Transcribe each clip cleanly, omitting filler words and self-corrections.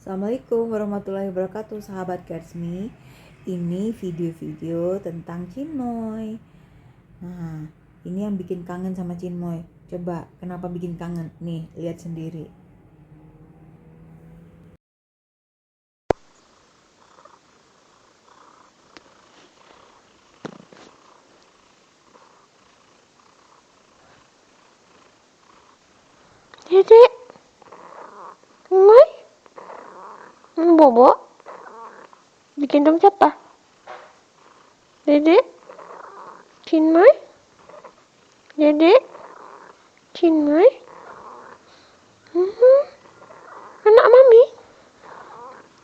Assalamualaikum warahmatullahi wabarakatuh, sahabat Gatsmi. Ini video-video tentang Cinmoy. Nah, ini yang bikin kangen sama Cinmoy. Coba, kenapa bikin kangen? Nih, lihat sendiri. Dedek, Mai, Bobo, digendong siapa? Dedek, Cinmay, Dedek, Cinmay, anak mami,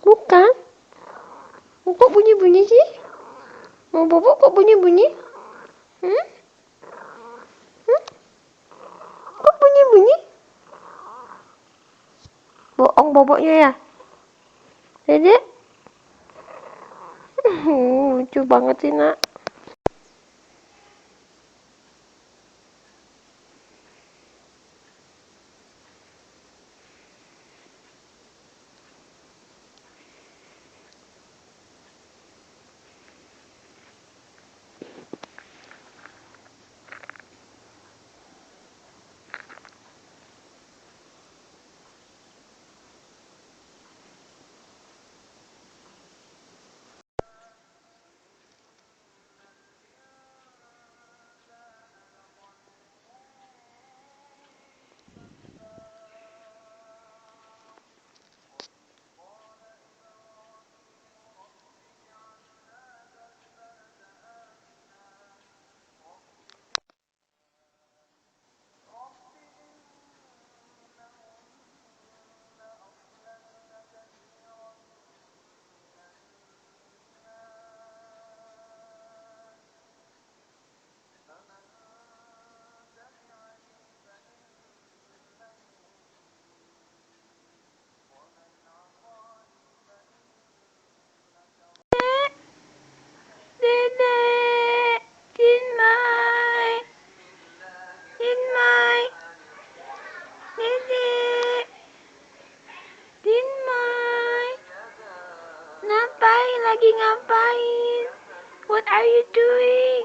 bukan? Kok bunyi-bunyi sih? Mau Bobo kok bunyi-bunyi? Hmm? Kok bunyi-bunyi? Bohong Boboknya ya? Dedek? Lucu banget sih nak. Dedek, Cinmay, Cinmay, Dedek, Cinmay, ngapain? What are you doing?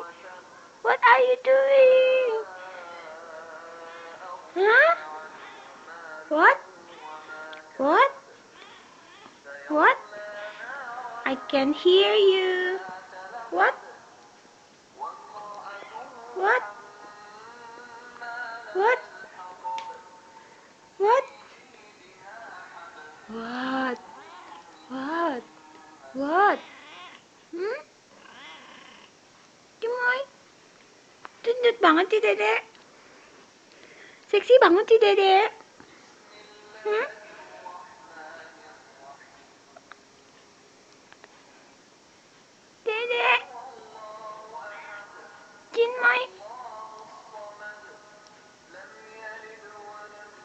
What are you doing? Huh? What? What? What? I can hear you. What? What? What? What? What? What? What? Hmm? Cimoy? Gendut banget sih dedek. Seksi banget sih dedek. Hmm? Dedek. Cimoy.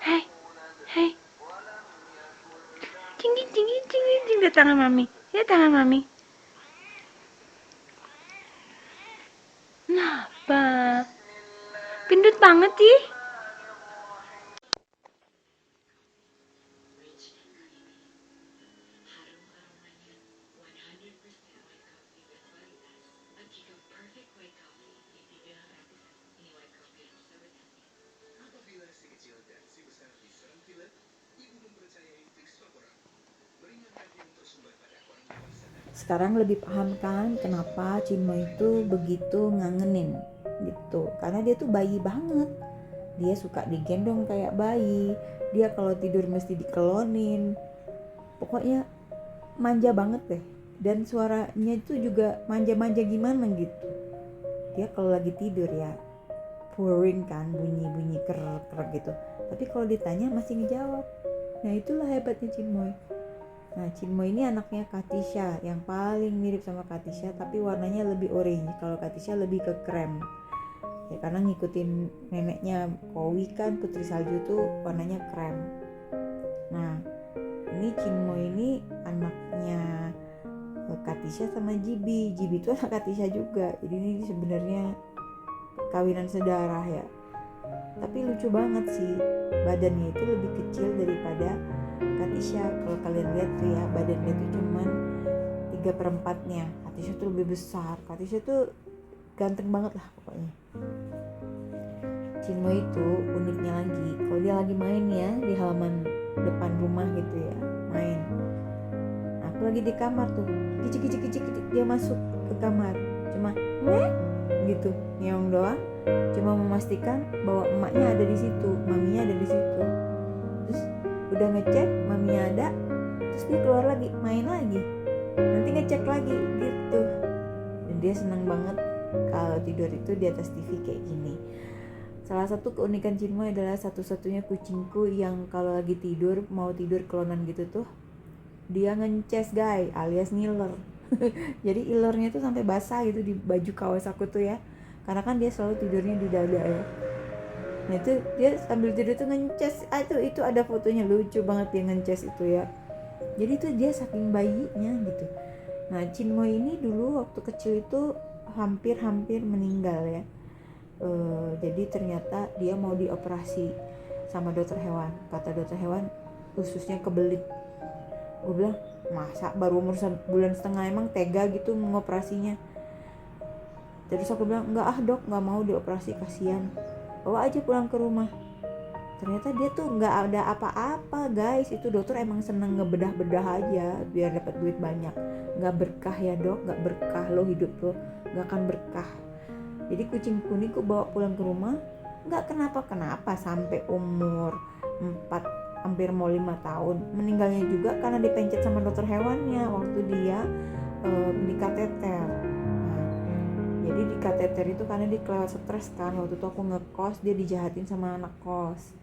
Hei. Hei. Tinggi, tinggi, tinggi, tinggi. Lihat tangan mami. Lihat tangan mami. Kenapa? Gendut banget sih. Apabila si kecil dan si besar diserang pilek, ibu mempercayai trik favorit meringankan yang tersumbat pada orang dewasa. Sekarang lebih paham kan kenapa Cinmoy itu begitu ngangenin gitu. Karena dia tuh bayi banget. Dia suka digendong kayak bayi. Dia kalau tidur mesti dikelonin. Pokoknya manja banget deh. Dan suaranya itu juga manja-manja gimana gitu. Dia kalau lagi tidur ya purring kan, bunyi-bunyi kerer-kerer gitu. Tapi kalau ditanya masih ngejawab. Nah itulah hebatnya Cinmoy. Nah Cinmoy ini anaknya Katisha, yang paling mirip sama Katisha tapi warnanya lebih orange. Kalau Katisha lebih ke krem. Ya karena ngikutin neneknya Kowi kan, Putri Salju tuh warnanya krem. Nah ini Cinmoy ini anaknya Katisha sama Jibi. Jibi itu anak Katisha juga. Jadi ini sebenarnya kawinan sedarah ya. Tapi lucu banget sih, badannya itu lebih kecil daripada Katisha. Kalau kalian lihat tuh ya, badannya tuh cuman 3/4-nya. Katisha tuh lebih besar. Katisha tuh ganteng banget lah pokoknya. Chinmoy itu uniknya lagi, kalau dia lagi main ya di halaman depan rumah gitu ya, main. Nah, aku lagi di kamar tuh, kicik dia masuk ke kamar, cuma gitu, nyeong doang, cuma memastikan bahwa emaknya ada di situ, maminya ada di situ. Terus udah ngecek maminya ada, terus dia keluar lagi, main lagi, nanti ngecek lagi gitu. Dan dia senang banget kalau tidur itu di atas TV kayak gini. Salah satu keunikan Chinmoy adalah satu-satunya kucingku yang kalau lagi tidur, mau tidur kelonan gitu tuh, dia ngences guys, alias ngiler. Jadi ilernya tuh sampai basah gitu di baju kaos aku tuh ya, karena kan dia selalu tidurnya di dada ya. Nah itu dia sambil tidur tuh ngences, itu ada fotonya, lucu banget dia ngences itu ya. Jadi tuh dia saking bayinya gitu. Nah Chinmoy ini dulu waktu kecil itu hampir meninggal ya. Jadi ternyata dia mau dioperasi sama dokter hewan. Kata dokter hewan ususnya kebelit. Gue bilang, masa baru umur 1,5 bulan emang tega gitu mengoperasinya. Terus aku bilang, enggak dok, enggak mau dioperasi, kasihan, bawa aja pulang ke rumah. Ternyata dia tuh enggak ada apa-apa guys. Itu dokter emang seneng ngebedah-bedah aja biar dapat duit banyak. Enggak berkah ya dok, enggak berkah lo hidup lo, enggak akan berkah. Jadi kucingku ini ku bawa pulang ke rumah, nggak kenapa-kenapa sampai umur 4, hampir mau 5 tahun. Meninggalnya juga karena dipencet sama dokter hewannya waktu dia di kateter. Nah, jadi di kateter itu karena dia kelewat stres kan. Waktu itu aku ngekos, dia dijahatin sama anak kos.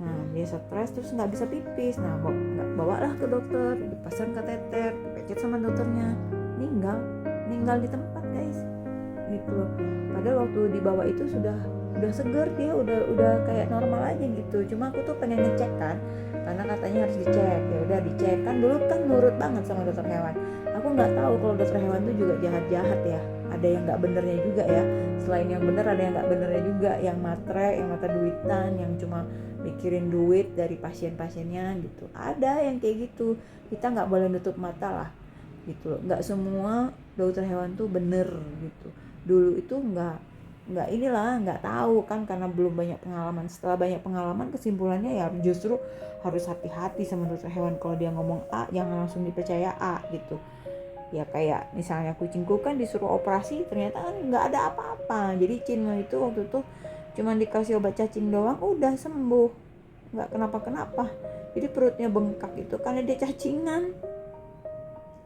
Nah dia stres terus nggak bisa pipis. Nah bawalah ke dokter, dipasang kateter, dipencet sama dokternya, meninggal di tempat guys. Gitu loh. Padahal waktu dibawa itu sudah seger, dia udah kayak normal aja gitu. Cuma aku tuh pengen ngecek kan, karena katanya harus dicek. Ya udah dicek kan, dulu kan nurut banget sama dokter hewan. Aku nggak tahu kalau dokter hewan tuh juga jahat ya. Ada yang nggak benernya juga ya. Selain yang bener ada yang nggak benernya juga, yang matre, yang mata duitan, yang cuma mikirin duit dari pasien-pasiennya gitu. Ada yang kayak gitu. Kita nggak boleh nutup mata lah gitu loh. Nggak semua dokter hewan tuh bener gitu. Dulu itu nggak tahu kan, karena belum banyak pengalaman. Setelah banyak pengalaman, kesimpulannya ya justru harus hati-hati sama dokter hewan. Kalau dia ngomong A, jangan langsung dipercaya A gitu ya. Kayak misalnya kucingku kan disuruh operasi, ternyata kan nggak ada apa-apa. Jadi Chinmoy itu waktu itu cuma dikasih obat cacing doang, udah sembuh, nggak kenapa-kenapa. Jadi perutnya bengkak itu karena dia cacingan.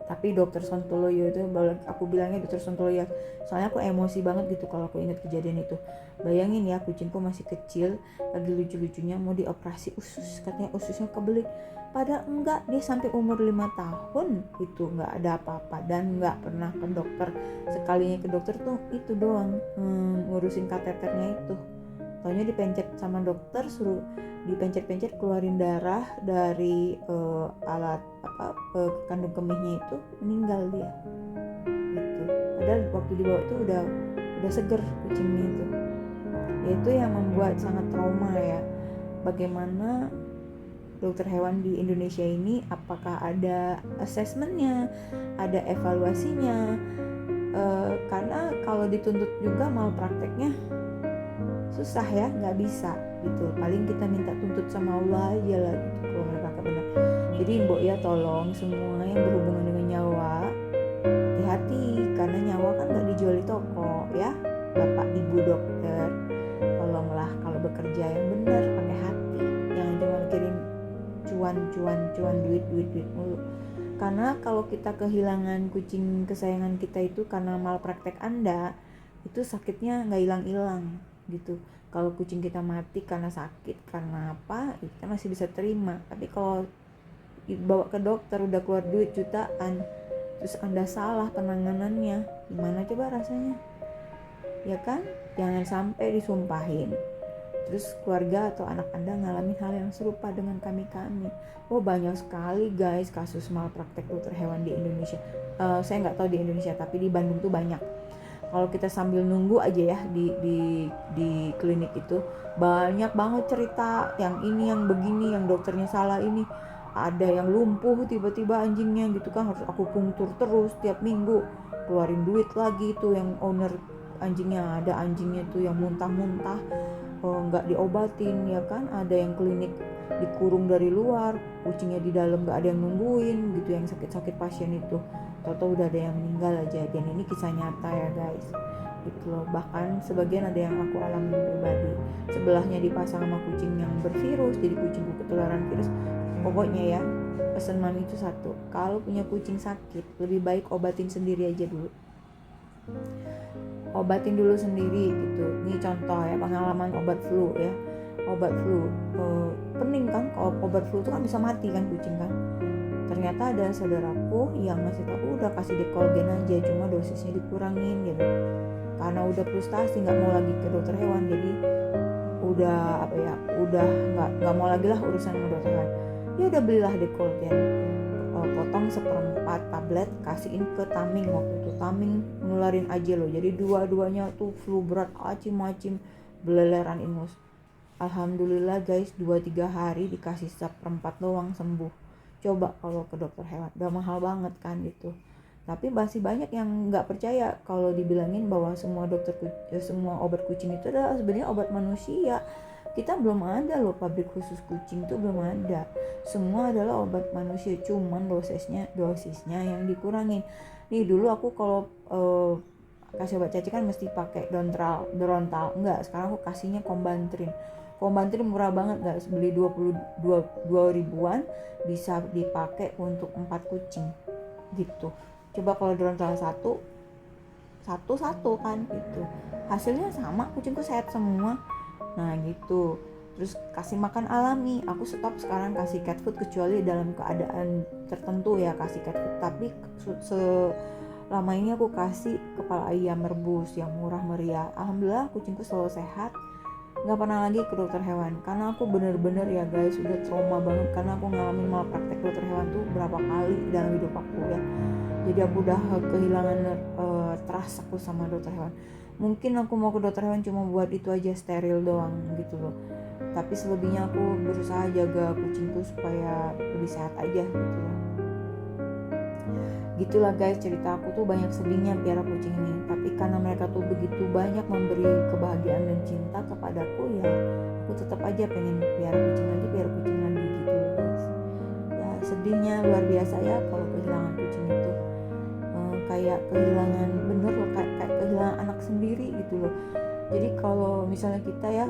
Tapi dokter Sontoloyo itu, aku bilangnya dokter Sontoloyo, soalnya aku emosi banget gitu kalau aku ingat kejadian itu. Bayangin ya, kucingku masih kecil, lagi lucu-lucunya mau dioperasi usus, katanya ususnya kebelit. Padahal enggak, dia sampai umur 5 tahun itu enggak ada apa-apa dan enggak pernah ke dokter. Sekalinya ke dokter tuh itu doang, ngurusin kateternya itu. Taunya dipencet sama dokter, suruh dipencet-pencet keluarin darah dari alat kandung kemihnya, itu meninggal dia gitu. Padahal waktu dibawa itu udah seger kucingnya itu. Itu yang membuat sangat trauma ya. Bagaimana dokter hewan di Indonesia ini, apakah ada assessmentnya, ada evaluasinya? Karena kalau dituntut juga malprakteknya susah ya, nggak bisa gitu. Paling kita minta tuntut sama Allah aja lah gitu kalau mereka benar. Jadi mbok ya, tolong semua yang berhubungan dengan nyawa hati-hati, karena nyawa kan nggak dijual di toko ya. Bapak ibu dokter, tolonglah kalau bekerja yang benar pakai hati, jangan cuma mikirin cuan duit mulu. Karena kalau kita kehilangan kucing kesayangan kita itu karena malpraktek Anda, itu sakitnya nggak hilang-hilang gitu. Kalau kucing kita mati karena sakit, karena apa, kita masih bisa terima. Tapi kalau dibawa ke dokter udah keluar duit jutaan, terus Anda salah penanganannya, gimana coba rasanya? Ya kan? Jangan sampai disumpahin, terus keluarga atau anak Anda ngalamin hal yang serupa dengan kami. Oh banyak sekali guys kasus malpraktek dokter hewan di Indonesia. Saya nggak tahu di Indonesia, tapi di Bandung tuh banyak. Kalau kita sambil nunggu aja ya di klinik itu, banyak banget cerita yang ini, yang begini, yang dokternya salah ini. ada yang lumpuh tiba-tiba anjingnya gitu kan, harus aku pungtur terus tiap minggu, keluarin duit lagi tuh yang owner anjingnya. Ada anjingnya tuh yang muntah-muntah nggak diobatin ya kan, ada yang klinik dikurung dari luar, kucingnya di dalam nggak ada yang nungguin gitu, yang sakit-sakit pasien itu tau-tau udah ada yang meninggal aja. Dan ini kisah nyata ya guys gitu loh. Bahkan sebagian ada yang aku alami pribadi, sebelahnya dipasang sama kucing yang bervirus, jadi kucingku ketularan virus. Pokoknya ya, pesan mami itu satu, kalau punya kucing sakit lebih baik obatin sendiri aja dulu, obatin dulu sendiri gitu. Ini contoh ya, pengalaman obat flu ya. Obat flu pening kan, kalau obat flu itu kan bisa mati kan kucing kan. Ternyata ada saudaraku yang ngasih tahu udah kasih dekolgen aja, cuma dosisnya dikurangin gitu, karena udah frustasi nggak mau lagi ke dokter hewan. Jadi udah udah nggak mau lagi lah urusan sama dokter hewan. Ya udah belilah dekolgen, potong 1/4 tablet, kasihin ke Taming. Waktu itu Taming nularin aja loh, jadi dua-duanya tuh flu berat acim-acim, beleleran ingus. Alhamdulillah guys, 2-3 hari dikasih 1/4 doang sembuh. Coba kalau ke dokter hewan, udah mahal banget kan gitu. Tapi masih banyak yang nggak percaya kalau dibilangin bahwa semua semua obat kucing itu adalah sebenarnya obat manusia. Kita belum ada loh pabrik khusus kucing, tuh belum ada. Semua adalah obat manusia, cuman dosisnya yang dikurangin. Nih dulu aku kalau kasih obat cacing kan mesti pakai Dorontal. Enggak, sekarang aku kasihnya Combantrin. Combantrin murah banget guys, beli 22 ribuan bisa dipakai untuk 4 kucing gitu. Coba kalau Dorontal satu kan gitu, hasilnya sama, kucingku sehat semua. Nah gitu. Terus kasih makan alami, aku stop sekarang kasih cat food kecuali dalam keadaan tertentu ya kasih cat food. Tapi selama ini aku kasih kepala ayam rebus yang murah meriah. Alhamdulillah kucingku selalu sehat, nggak pernah lagi ke dokter hewan. Karena aku bener-bener ya guys udah trauma banget, karena aku ngalamin malpraktek dokter hewan tuh berapa kali dalam hidup aku ya. Jadi aku udah kehilangan trust aku sama dokter hewan. Mungkin aku mau ke dokter hewan cuma buat itu aja, steril doang gitu loh. Tapi selebihnya aku berusaha jaga kucingku supaya lebih sehat aja gitu loh. Gitulah guys, cerita aku tuh banyak sedihnya piara kucing ini. Tapi karena mereka tuh begitu banyak memberi kebahagiaan dan cinta kepadaku, ya aku tetap aja pengen piara kucing lagi gitu loh guys. Ya sedihnya luar biasa ya kalau kehilangan kucing itu. Kayak kehilangan bener loh, kayak kehilangan anak sendiri gitu loh. Jadi kalau misalnya kita ya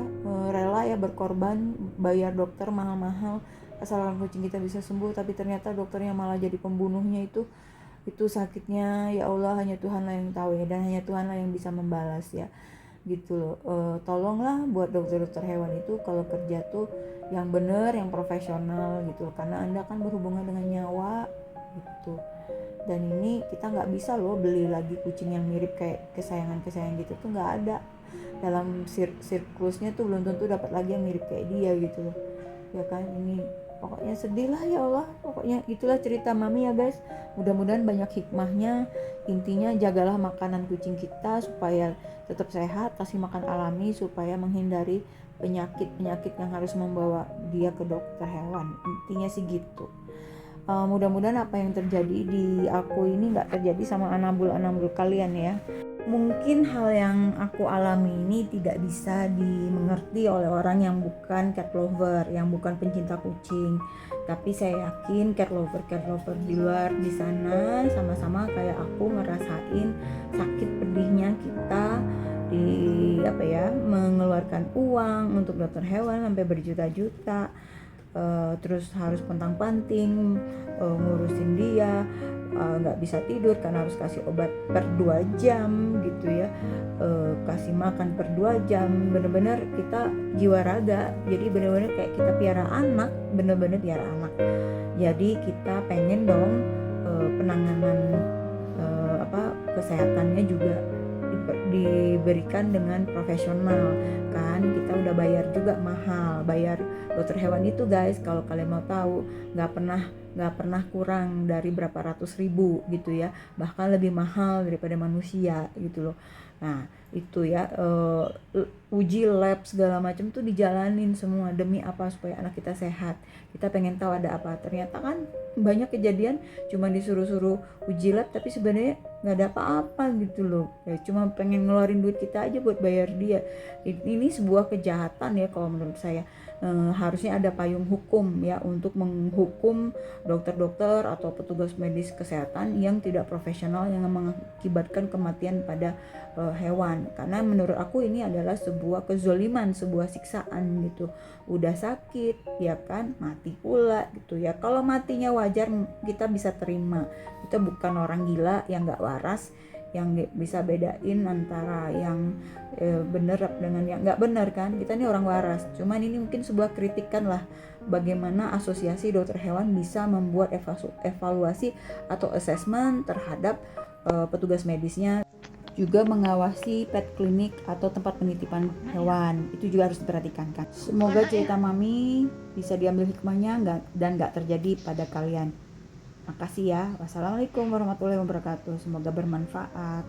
rela ya berkorban bayar dokter mahal-mahal asalkan kucing kita bisa sembuh, tapi ternyata dokternya malah jadi pembunuhnya, itu sakitnya ya Allah hanya Tuhan lah yang tahu ya, dan hanya Tuhan lah yang bisa membalas ya gitu loh. Tolonglah buat dokter-dokter hewan itu kalau kerja tuh yang bener, yang profesional gitu, karena Anda kan berhubungan dengan nyawa gitu. Dan ini kita nggak bisa loh beli lagi kucing yang mirip kayak kesayangan gitu tuh nggak ada. Dalam siklusnya tuh belum tentu dapat lagi yang mirip kayak dia gitu loh ya kan. Ini pokoknya sedih lah ya Allah. Pokoknya itulah cerita mami ya guys, mudah-mudahan banyak hikmahnya. Intinya jagalah makanan kucing kita supaya tetap sehat, kasih makan alami supaya menghindari penyakit yang harus membawa dia ke dokter hewan. Intinya sih gitu. Mudah-mudahan apa yang terjadi di aku ini gak terjadi sama anabul kalian ya. Mungkin hal yang aku alami ini tidak bisa dimengerti oleh orang yang bukan cat lover, yang bukan pencinta kucing. Tapi saya yakin cat lover di luar di sana sama-sama kayak aku ngerasain sakit pedihnya kita mengeluarkan uang untuk dokter hewan sampai berjuta-juta. Terus harus pontang-panting ngurusin dia, nggak bisa tidur karena harus kasih obat per 2 jam gitu ya, kasih makan per 2 jam, bener-bener kita jiwa raga. Jadi bener-bener kayak kita piara anak, bener-bener piara anak. Jadi kita pengen dong penanganan kesehatannya juga diberikan dengan profesional kan. Kita udah bayar juga mahal, bayar dokter hewan itu guys, kalau kalian mau tahu nggak pernah kurang dari berapa ratus ribu gitu ya, bahkan lebih mahal daripada manusia gitu loh. Nah itu ya, uji lab segala macam tuh dijalanin semua demi apa? Supaya anak kita sehat. Kita pengen tahu ada apa, ternyata kan banyak kejadian cuma disuruh-suruh uji lab tapi sebenarnya nggak ada apa-apa gitu loh ya, cuma pengen ngeluarin duit kita aja buat bayar dia. Ini sebuah kejahatan ya kalau menurut saya. Harusnya ada payung hukum ya untuk menghukum dokter-dokter atau petugas medis kesehatan yang tidak profesional yang mengakibatkan kematian pada hewan, karena menurut aku ini adalah sebuah kezoliman, sebuah siksaan gitu. Udah sakit ya kan, mati pula gitu ya. Kalau matinya wajar kita bisa terima, kita bukan orang gila yang nggak waras, yang bisa bedain antara yang bener dengan yang nggak bener kan. Kita ini orang waras, cuman ini mungkin sebuah kritikan lah bagaimana asosiasi dokter hewan bisa membuat evaluasi atau assessment terhadap petugas medisnya, juga mengawasi pet clinic atau tempat penitipan hewan. Itu juga harus diperhatikan kan. Semoga cerita Mami bisa diambil hikmahnya dan nggak terjadi pada kalian. Makasih ya. Wassalamualaikum warahmatullahi wabarakatuh. Semoga bermanfaat.